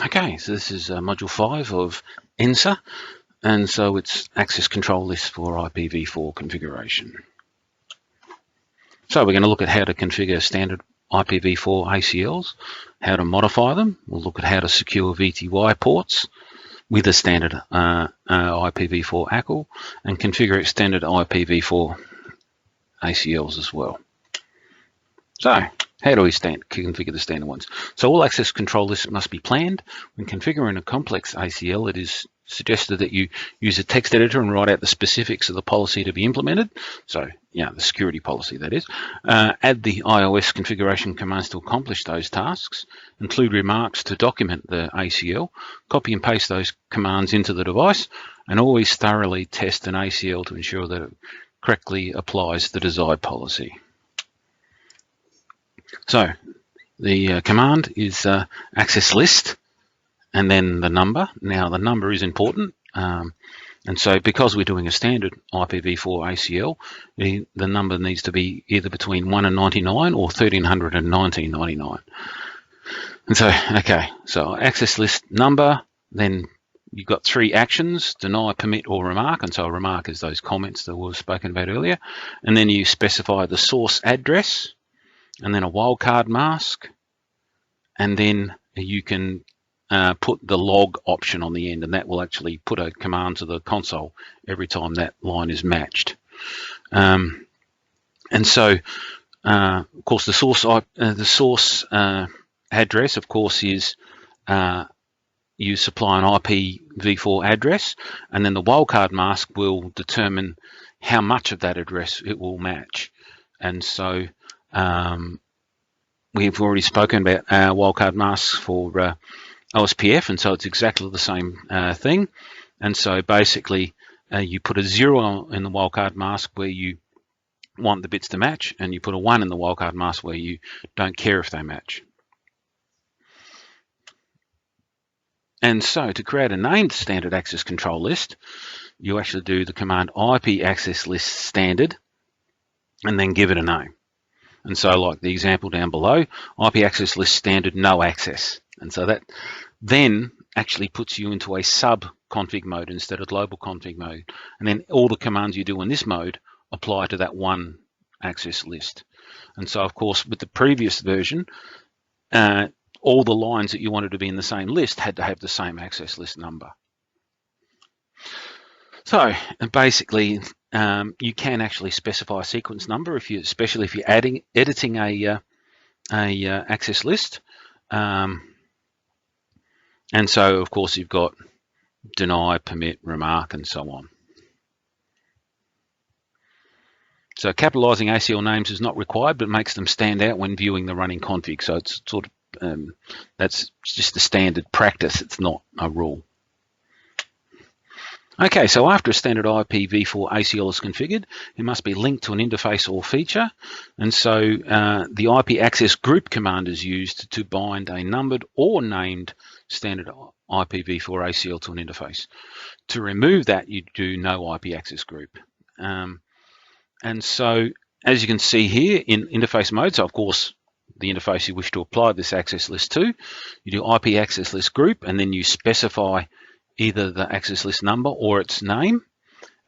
Okay, so this is module 5 of ENSA, and so it's access control list for IPv4 configuration. So we're going to look at how to configure standard IPv4 ACLs, how to modify them. We'll look at how to secure VTY ports with a standard IPv4 ACL and configure extended IPv4 ACLs as well. So, how do we configure the standard ones? So all access control lists must be planned. When configuring a complex ACL, it is suggested that you use a text editor and write out the specifics of the policy to be implemented. So, the security policy, that is. Add the iOS configuration commands to accomplish those tasks. Include remarks to document the ACL. Copy and paste those commands into the device. And always thoroughly test an ACL to ensure that it correctly applies the desired policy. So the command is access list and then the number. Now the number is important, and so because we're doing a standard IPv4 ACL, the number needs to be either between 1 and 99 or 1300 and 1999. And so, okay, so access list number, then you've got 3 actions: deny, permit, or remark. And so a remark is those comments that were spoken about earlier. And then you specify the source address, and then a wildcard mask, and then you can put the log option on the end, and that will actually put a command to the console every time that line is matched. And so, of course, the source address, of course, is you supply an IPv4 address, and then the wildcard mask will determine how much of that address it will match. And so we've already spoken about wildcard masks for OSPF, and so it's exactly the same thing. And so basically you put a 0 in the wildcard mask where you want the bits to match, and you put a 1 in the wildcard mask where you don't care if they match. And so to create a named standard access control list, you actually do the command IP access list standard and then give it a name. And so like the example down below, IP access list standard no access. And so that then actually puts you into a sub config mode instead of global config mode. And then all the commands you do in this mode apply to that one access list. And so of course with the previous version, all the lines that you wanted to be in the same list had to have the same access list number. So basically, you can actually specify a sequence number especially if you're editing a access list. And so, of course, you've got deny, permit, remark, and so on. So capitalizing ACL names is not required, but makes them stand out when viewing the running config. So it's sort of that's just the standard practice. It's not a rule. Okay, so after a standard IPv4 ACL is configured, it must be linked to an interface or feature. And so the IP access group command is used to bind a numbered or named standard IPv4 ACL to an interface. To remove that, you do no IP access group. And so, as you can see here in interface mode, so of course, the interface you wish to apply this access list to, you do IP access list group, and then you specify either the access list number or its name,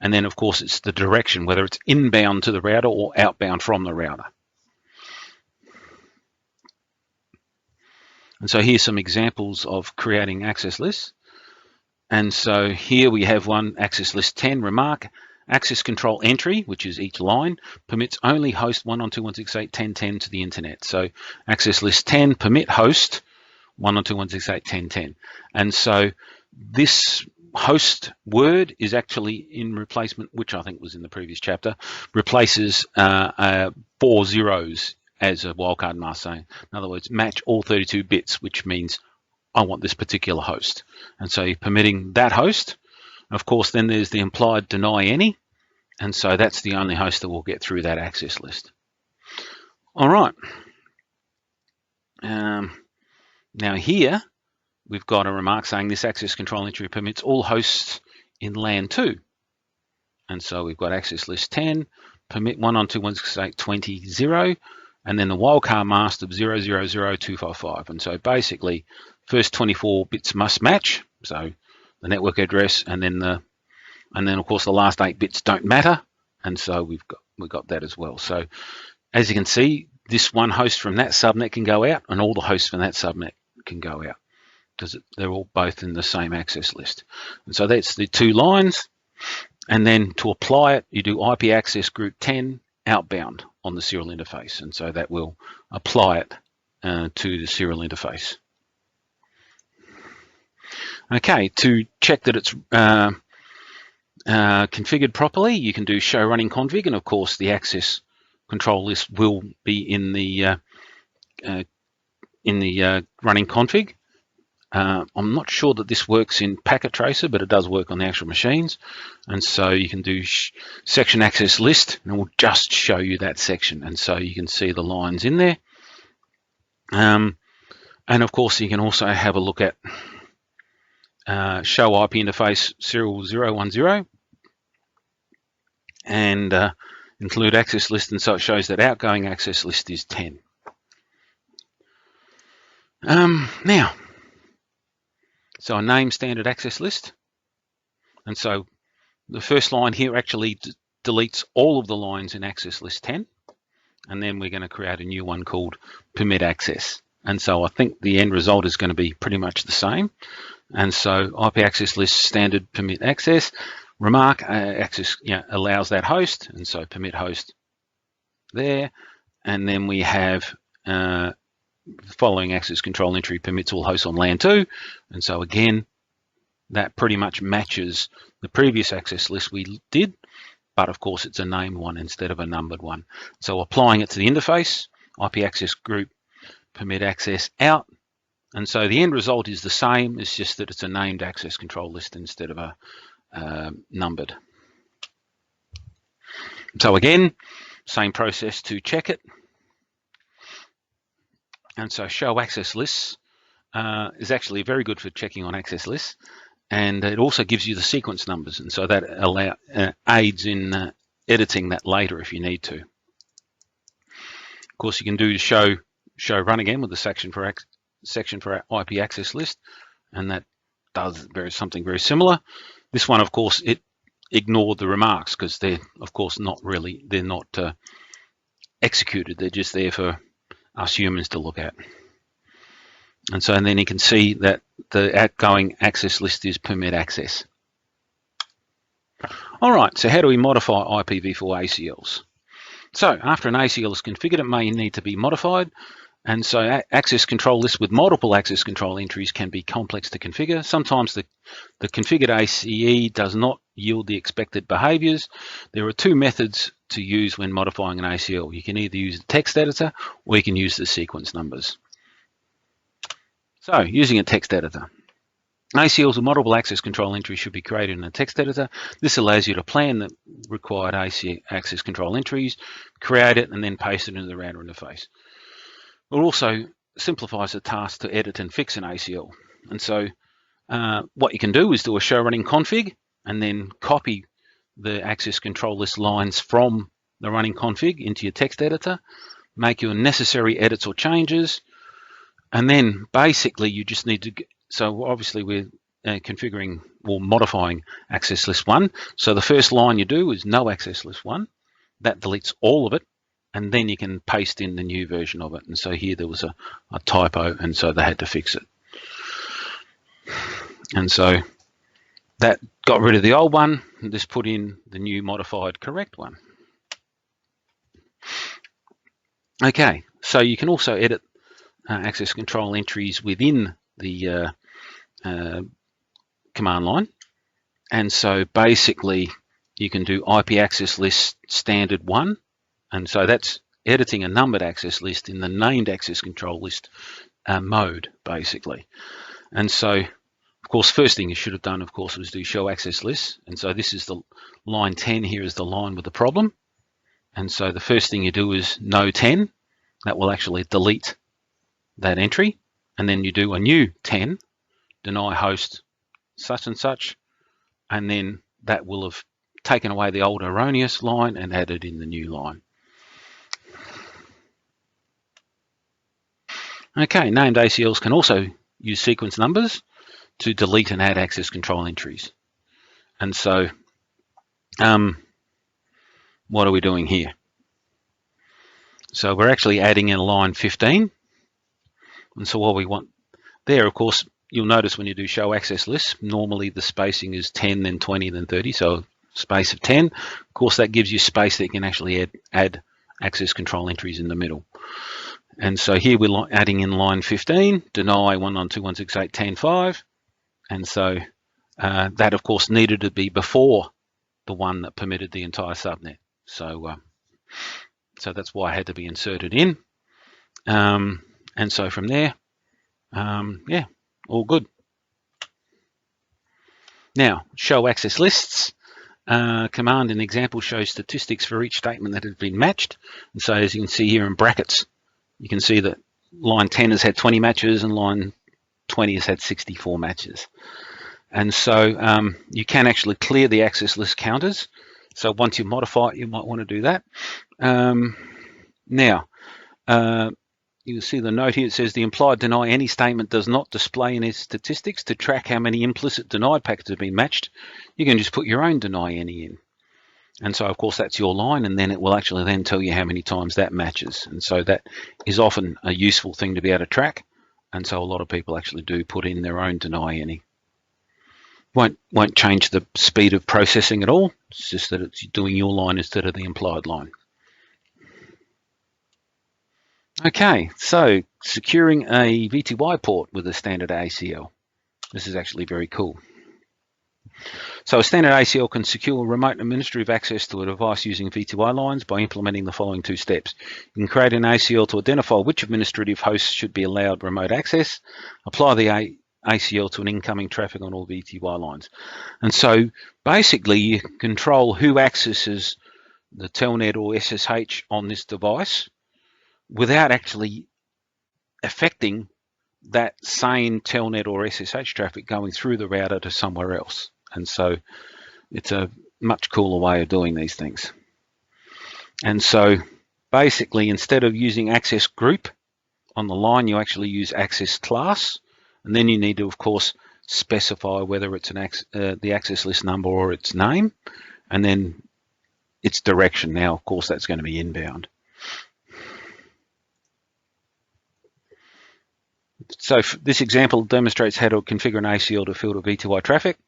and then of course it's the direction, whether it's inbound to the router or outbound from the router. And so here's some examples of creating access lists. And so here we have one access list 10 remark. Access control entry, which is each line, permits only host 192.168.10.10 to the internet. So access list 10 permit host 192.168.10.10. And so this host word is actually in replacement, which I think was in the previous chapter, replaces 4 zeros as a wildcard mask saying. In other words, match all 32 bits, which means I want this particular host. And so you're permitting that host. Of course, then there's the implied deny any, and so that's the only host that will get through that access list. All right. Now here, we've got a remark saying this access control entry permits all hosts in LAN 2. And so we've got access list 10, permit 192.168.20.0, and then the wildcard mask of 000.255. And so basically, first 24 bits must match, so the network address, and then of course the last 8 bits don't matter, and so we've got that as well. So as you can see, this one host from that subnet can go out, and all the hosts from that subnet can go out because they're all both in the same access list. And so that's the 2 lines. And then to apply it, you do IP access group 10 outbound on the serial interface, and so that will apply it to the serial interface. Okay, to check that it's configured properly, you can do show running config, and of course the access control list will be in the running config. I'm not sure that this works in Packet Tracer, but it does work on the actual machines. And so you can do section access list, and it will just show you that section. And so you can see the lines in there. And of course, you can also have a look at show IP interface serial 010 and include access list. And so it shows that outgoing access list is 10. Now, so a name standard access list, and so the first line here actually deletes all of the lines in access list 10, and then we're going to create a new one called permit access. And so I think the end result is going to be pretty much the same. And so IP access list standard permit access, remark access allows that host, and so permit host there, and then we have following access control entry permits all hosts on LAN 2, and so again that pretty much matches the previous access list we did, but of course it's a named one instead of a numbered one. So applying it to the interface, IP access group permit access out, and so the end result is the same, it's just that it's a named access control list instead of a numbered. So again, same process to check it. And so show access lists is actually very good for checking on access lists, and it also gives you the sequence numbers, and so that aids in editing that later if you need to. Of course, you can do show run again with the section for IP access list, and that does something very similar. This one, of course, it ignored the remarks because they're of course not executed, they're just there for us humans to look at. And then you can see that the outgoing access list is permit access. All right, so how do we modify IPv4 ACLs? So after an ACL is configured, it may need to be modified. And so access control lists with multiple access control entries can be complex to configure. Sometimes the configured ACE does not yield the expected behaviors. There are 2 methods to use when modifying an ACL. You can either use the text editor or you can use the sequence numbers. So using a text editor. ACLs with multiple access control entries should be created in a text editor. This allows you to plan the required access control entries, create it, and then paste it into the router interface. It also simplifies the task to edit and fix an ACL. And so what you can do is do a show running config and then copy the access control list lines from the running config into your text editor, make your necessary edits or changes, and then basically you just need to, so obviously we're configuring or modifying access list 1. So the first line you do is no access list 1. That deletes all of it, and then you can paste in the new version of it. And so here there was a typo, and so they had to fix it. And so that got rid of the old one, and just put in the new modified correct one. Okay, so you can also edit access control entries within the command line. And so basically you can do IP access list standard 1. And so that's editing a numbered access list in the named access control list mode, basically. And so, of course, first thing you should have done, of course, was do show access lists. And so this is the line 10 here is the line with the problem. And so the first thing you do is no 10. That will actually delete that entry. And then you do a new 10, deny host such and such. And then that will have taken away the old erroneous line and added in the new line. Okay, named ACLs can also use sequence numbers to delete and add access control entries. And so what are we doing here? So we're actually adding in line 15. And so what we want there, of course, you'll notice when you do show access lists, normally the spacing is 10, then 20, then 30. So space of 10. Of course, that gives you space that you can actually add access control entries in the middle. And so here we're adding in line 15, deny 192.168.10.5. And so that, of course, needed to be before the one that permitted the entire subnet. So that's why it had to be inserted in. And so from there, yeah, all good. Now, show access lists. Command in example shows statistics for each statement that has been matched. And so as you can see here in brackets, you can see that line 10 has had 20 matches and line 20 has had 64 matches. And so you can actually clear the access list counters. So once you modify it, you might want to do that. Now, you can see the note here. It says the implied deny any statement does not display any statistics to track how many implicit denied packets have been matched. You can just put your own deny any in. And so, of course, that's your line, and then it will actually then tell you how many times that matches. And so that is often a useful thing to be able to track. And so a lot of people actually do put in their own deny any. Won't change the speed of processing at all. It's just that it's doing your line instead of the implied line. Okay, so securing a VTY port with a standard ACL. This is actually very cool. So a standard ACL can secure remote administrative access to a device using VTY lines by implementing the following two steps. You can create an ACL to identify which administrative hosts should be allowed remote access, apply the ACL to an incoming traffic on all VTY lines. And so basically you control who accesses the telnet or SSH on this device without actually affecting that same telnet or SSH traffic going through the router to somewhere else. And so it's a much cooler way of doing these things. And so basically, instead of using access group on the line, you actually use access class. And then you need to, of course, specify whether it's the access list number or its name, and then its direction. Now, of course, that's going to be inbound. So this example demonstrates how to configure an ACL to filter VTY traffic.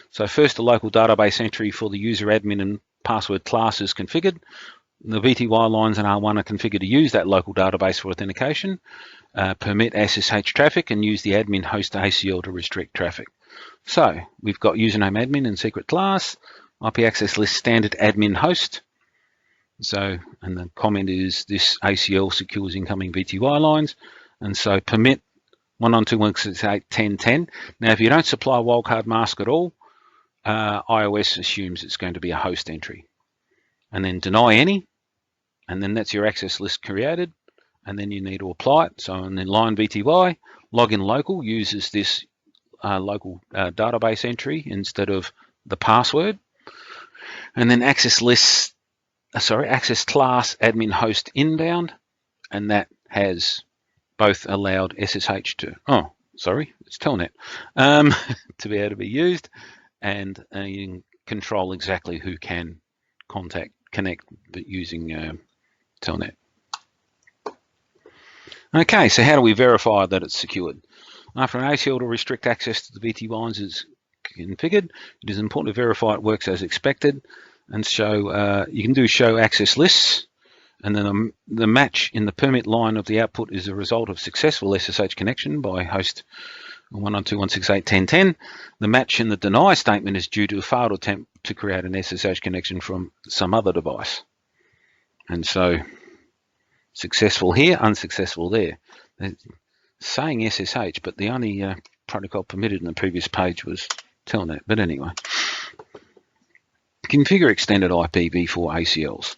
So first, a local database entry for the user admin and password class is configured. The VTY lines in R1 are configured to use that local database for authentication, permit SSH traffic, and use the admin host ACL to restrict traffic. So we've got username admin and secret class, IP access list standard admin host. So, and the comment is this ACL secures incoming VTY lines. And so permit 192.168.10.10. Now, if you don't supply a wildcard mask at all, iOS assumes it's going to be a host entry. And then deny any, and then that's your access list created, and then you need to apply it. So and then line VTY, login local uses this local database entry instead of the password. And then access class admin host inbound, and that has both allowed SSH to, it's telnet, to be able to be used, and you can control exactly who can connect using telnet. Okay, so how do we verify that it's secured? After an ACL to restrict access to the VT lines is configured, it is important to verify it works as expected, and show you can do show access lists, and then the match in the permit line of the output is a result of successful SSH connection by host 192.168.10.10. The match in the deny statement is due to a failed attempt to create an SSH connection from some other device. And so successful here, unsuccessful there. They're saying SSH, but the only protocol permitted in the previous page was telnet. But anyway, configure extended IPv4 ACLs.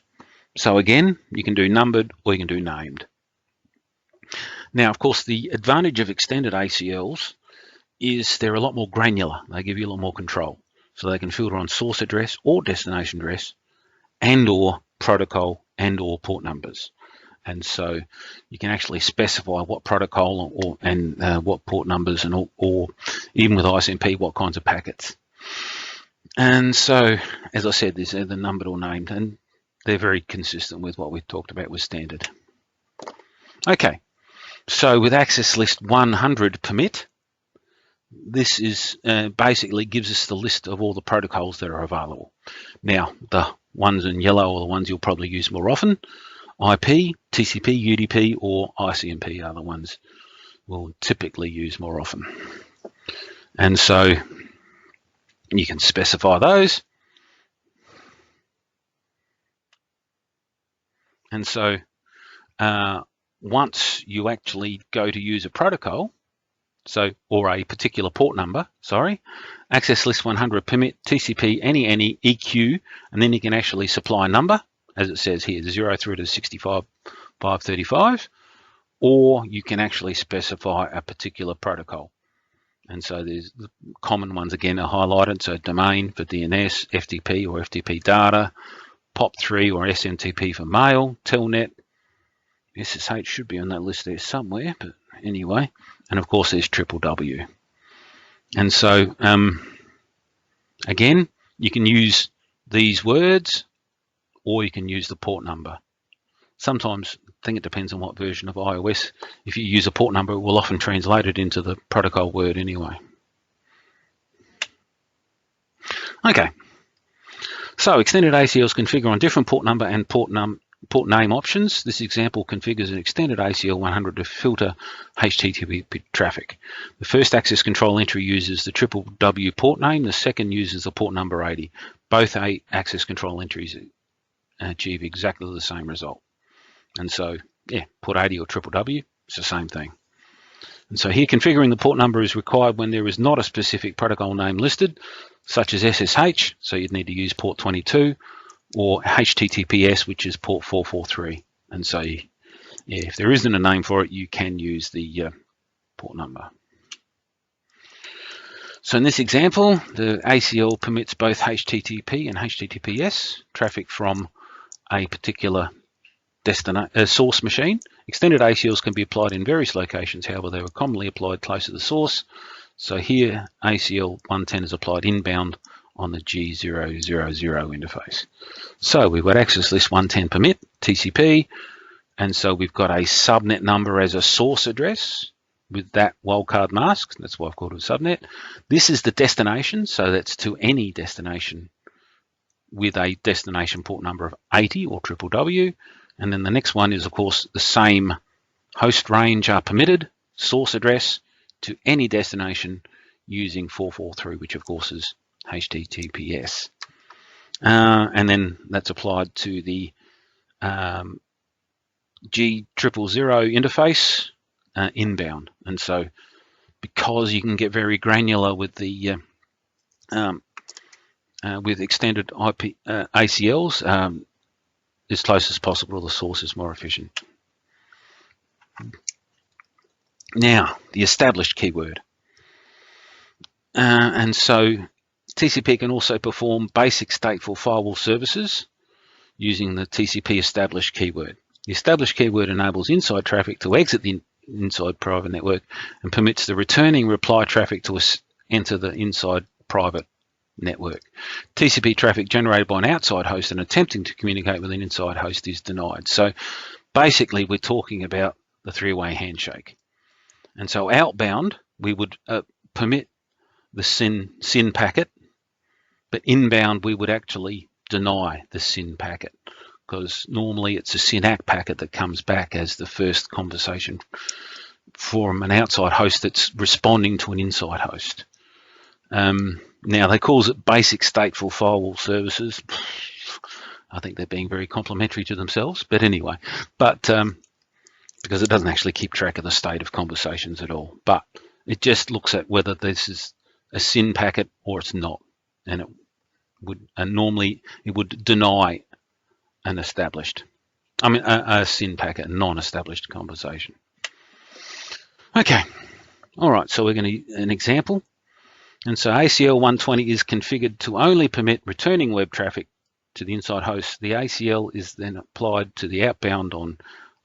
So again, you can do numbered or you can do named. Now, of course, the advantage of extended ACLs is they're a lot more granular. They give you a lot more control. So they can filter on source address or destination address and or protocol and or port numbers. And so you can actually specify what protocol and what port numbers, and or even with ICMP, what kinds of packets. And so, as I said, these are the numbered or named, and they're very consistent with what we talked about with standard. Okay, so with access list 100 permit, this is basically gives us the list of all the protocols that are available. Now, the ones in yellow are the ones you'll probably use more often. IP, TCP, UDP, or ICMP are the ones we'll typically use more often. And so you can specify those. And so once you actually go to use a protocol, or a particular port number, access list 100 permit TCP any EQ, and then you can actually supply a number, as it says here, 0 through to 65535, or you can actually specify a particular protocol. And so there's the common ones again are highlighted, so domain for DNS, FTP or FTP data, POP3 or SMTP for mail, Telnet, SSH should be on that list there somewhere, but anyway, and of course there's www. And so again, you can use these words or you can use the port number. Sometimes, I think it depends on what version of iOS. If you use a port number, it will often translate it into the protocol word anyway. Okay, so extended ACLs configure on different port number and port name options. This example configures an extended ACL 100 to filter HTTP traffic. The first access control entry uses the www port name. The second uses the port number 80. Both access control entries achieve exactly the same result. And so, yeah, port 80 or www, it's the same thing. And so here, configuring the port number is required when there is not a specific protocol name listed, such as SSH, so you'd need to use port 22, or HTTPS, which is port 443. And so, yeah, if there isn't a name for it, you can use the port number. So in this example, the ACL permits both HTTP and HTTPS traffic from a particular source machine. Extended ACLs can be applied in various locations, however, they were commonly applied close to the source. So here, ACL 110 is applied inbound on the G000 interface. So we've got access list 110 permit, TCP, and so we've got a subnet number as a source address with that wildcard mask. That's why I've called it a subnet. This is the destination, so that's to any destination with a destination port number of 80 or www. And then the next one is, of course, the same host range are permitted, source address to any destination using 443, which of course is HTTPS. And then that's applied to the G000 interface inbound. And so because you can get very granular with the with extended IP ACLs, as close as possible to the source is more efficient. Now, the established keyword. And so TCP can also perform basic stateful firewall services using the TCP established keyword. The established keyword enables inside traffic to exit the inside private network and permits the returning reply traffic to enter the inside private network. TCP traffic generated by an outside host and attempting to communicate with an inside host is denied. So basically we're talking about the three-way handshake. And so outbound, we would permit the SYN packet, but inbound we would actually deny the SYN packet, because normally it's a SYN-ACK packet that comes back as the first conversation from an outside host that's responding to an inside host. Now, they call it basic stateful firewall services. I think they're being very complimentary to themselves, but anyway, because it doesn't actually keep track of the state of conversations at all, but it just looks at whether this is a SYN packet or it's not, and it would normally it would deny an established, a SYN packet, a non-established conversation. Okay, all right, so we're going to an example. And so ACL 120 is configured to only permit returning web traffic to the inside host. The ACL is then applied to the outbound on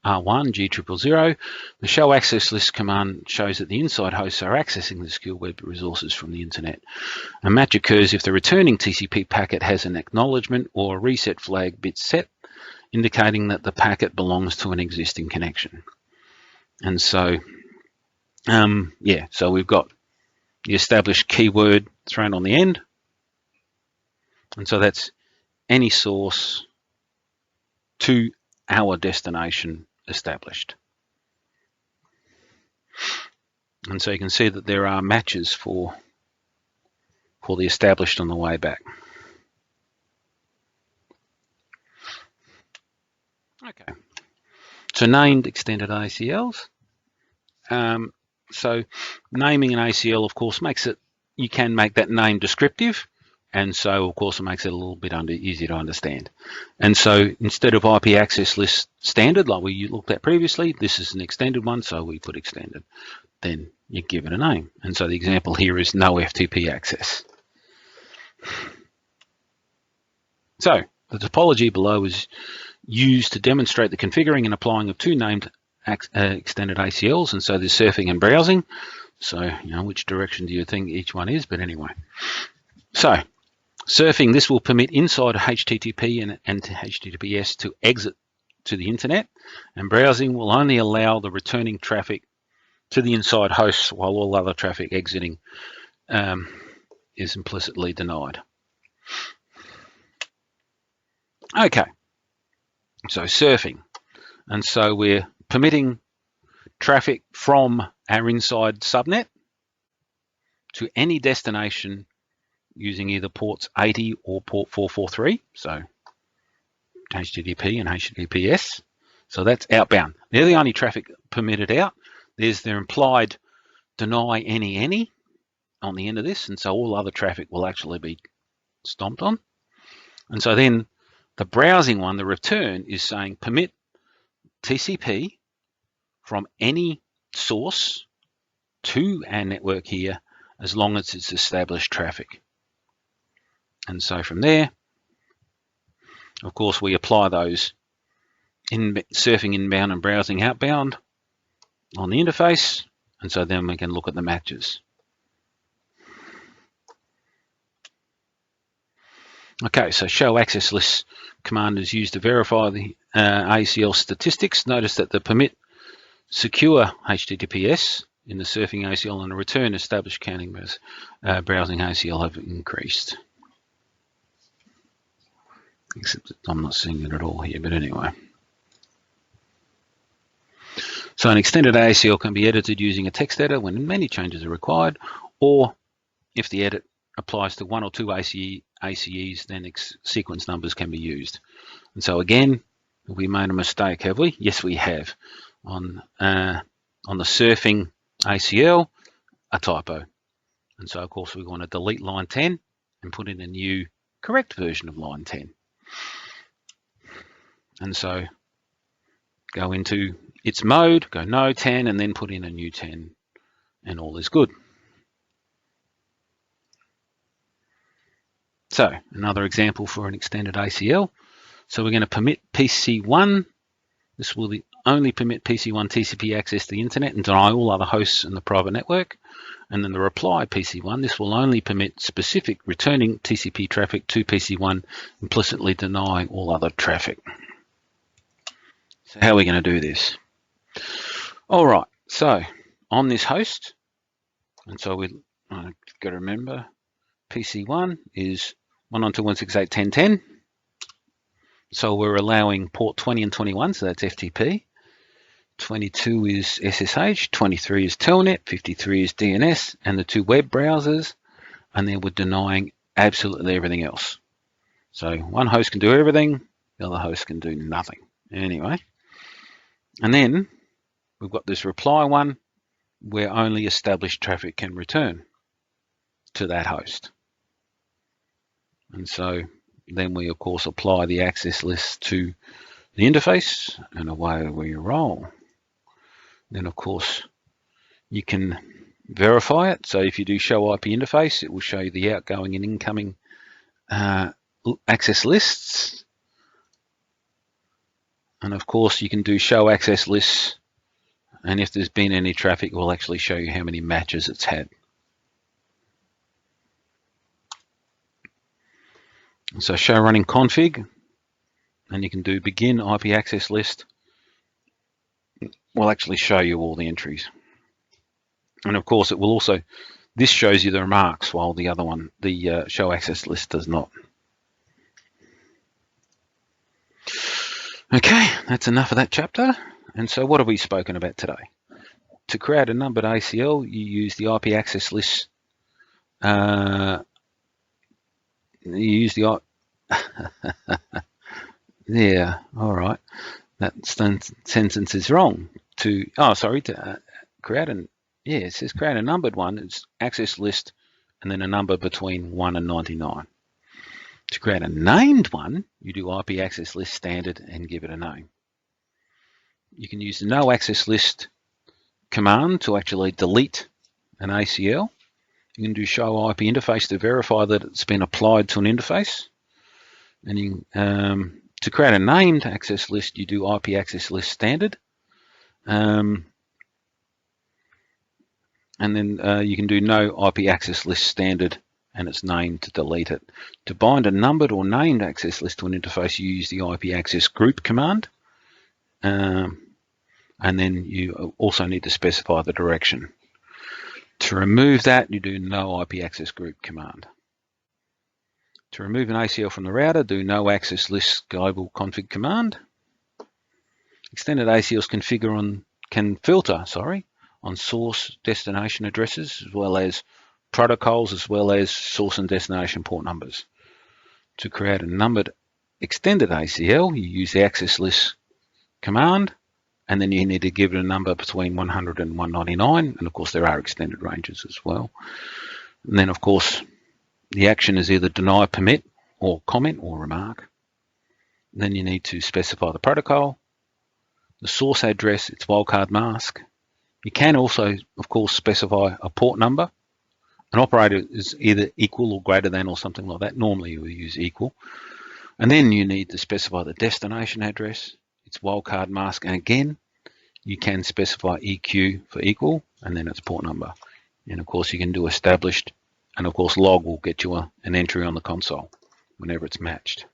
R1 G000. The show access list command shows that the inside hosts are accessing the secure web resources from the internet. A match occurs if the returning TCP packet has an acknowledgement or a reset flag bit set, indicating that the packet belongs to an existing connection. And so, yeah, so we've got the established keyword thrown on the end. And so that's any source to our destination established. And so you can see that there are matches for the established on the way back. Okay, so named extended ACLs. So naming an ACL, of course, makes it, you can make that name descriptive. And so, of course, it makes it a little bit easier to understand. And so instead of IP access list standard, like we looked at previously, this is an extended one, so we put extended. Then you give it a name. And so the example here is no FTP access. So the topology below is used to demonstrate the configuring and applying of two named extended ACLs. And so there's surfing and browsing. So, you know, which direction do you think each one is? But anyway, so surfing, this will permit inside HTTP and HTTPS to exit to the internet, and browsing will only allow the returning traffic to the inside hosts while all other traffic exiting is implicitly denied. Okay, so surfing, and so we're permitting traffic from our inside subnet to any destination using either ports 80 or port 443, so HTTP and HTTPS. So that's outbound. They're the only traffic permitted out. There's their implied deny any on the end of this, and so all other traffic will actually be stomped on. And so then the browsing one, the return, is saying permit TCP from any source to our network here as long as it's established traffic. And so from there, of course, we apply those in surfing inbound and browsing outbound on the interface, and so then we can look at the matches. Okay, so show access list command is used to verify the ACL statistics. Notice that the permit secure HTTPS in the surfing ACL and the return established counting browsing ACL have increased. Except that I'm not seeing it at all here, but anyway. So an extended ACL can be edited using a text editor when many changes are required, or if the edit applies to one or two ACEs, then sequence numbers can be used. And so again, have we made a mistake, have we? Yes, we have. On the surfing ACL, a typo. And so, of course, we want to delete line 10 and put in a new correct version of line 10. And so go into its mode, go no 10, and then put in a new 10, and all is good. So another example for an extended ACL. So we're going to permit PC1. This will only permit PC1 TCP access to the internet and deny all other hosts in the private network. And then the reply PC1, this will only permit specific returning TCP traffic to PC1, implicitly denying all other traffic. So how are we going to do this? All right, so on this host, and so I've got to remember, PC1 is 192.168.10.10. So we're allowing port 20 and 21, so that's FTP. 22 is SSH, 23 is Telnet, 53 is DNS, and the two web browsers, and then we're denying absolutely everything else. So one host can do everything, the other host can do nothing. Anyway, and then we've got this reply one where only established traffic can return to that host. And so then we, of course, apply the access list to the interface, and away we roll. Then, of course, you can verify it. So if you do show IP interface, it will show you the outgoing and incoming access lists. And of course, you can do show access lists. And if there's been any traffic, it will actually show you how many matches it's had. So show running config, and you can do begin IP access list. Will actually show you all the entries. And of course, it will also, this shows you the remarks, while the other one, the show access list, does not. Okay, that's enough of that chapter. And so what have we spoken about today? To create a numbered ACL, you use the IP access list. You use the yeah, all right. That sentence is wrong. To create an, yeah, it says create a numbered one. It's access list and then a number between 1 and 99. To create a named one, you do IP access list standard and give it a name. You can use the no access list command to actually delete an ACL. You can do show IP interface to verify that it's been applied to an interface. And you, to create a named access list, you do IP access list standard. And then you can do no IP access list standard and its name to delete it. To bind a numbered or named access list to an interface, you use the IP access group command. And then you also need to specify the direction. To remove that, you do no IP access group command. To remove an ACL from the router, do no access list global config command. Extended ACLs can filter on source destination addresses, as well as protocols, as well as source and destination port numbers. To create a numbered extended ACL, you use the access list command, and then you need to give it a number between 100 and 199, and of course there are extended ranges as well. And then of course the action is either deny, permit, or comment or remark. And then you need to specify the protocol, the source address, its wildcard mask. You can also, of course, specify a port number. An operator is either equal or greater than or something like that. Normally you will use equal. And then you need to specify the destination address, its wildcard mask, and again, you can specify EQ for equal, and then its port number. And of course, you can do established, and of course, log will get you an entry on the console whenever it's matched.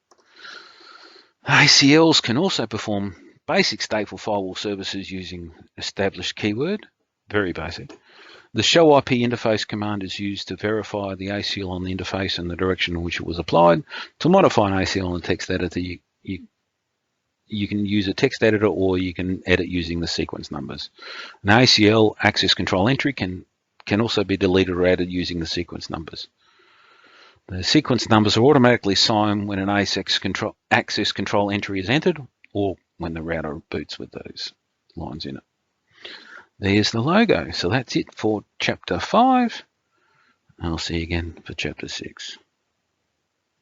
ACLs can also perform basic stateful firewall services using established keyword, very basic. The show IP interface command is used to verify the ACL on the interface and the direction in which it was applied. To modify an ACL in the text editor, you can use a text editor, or you can edit using the sequence numbers. An ACL access control entry can also be deleted or added using the sequence numbers. The sequence numbers are automatically assigned when an access control entry is entered, or when the router boots with those lines in it. There's the logo. So that's it for chapter 5. I'll see you again for chapter 6.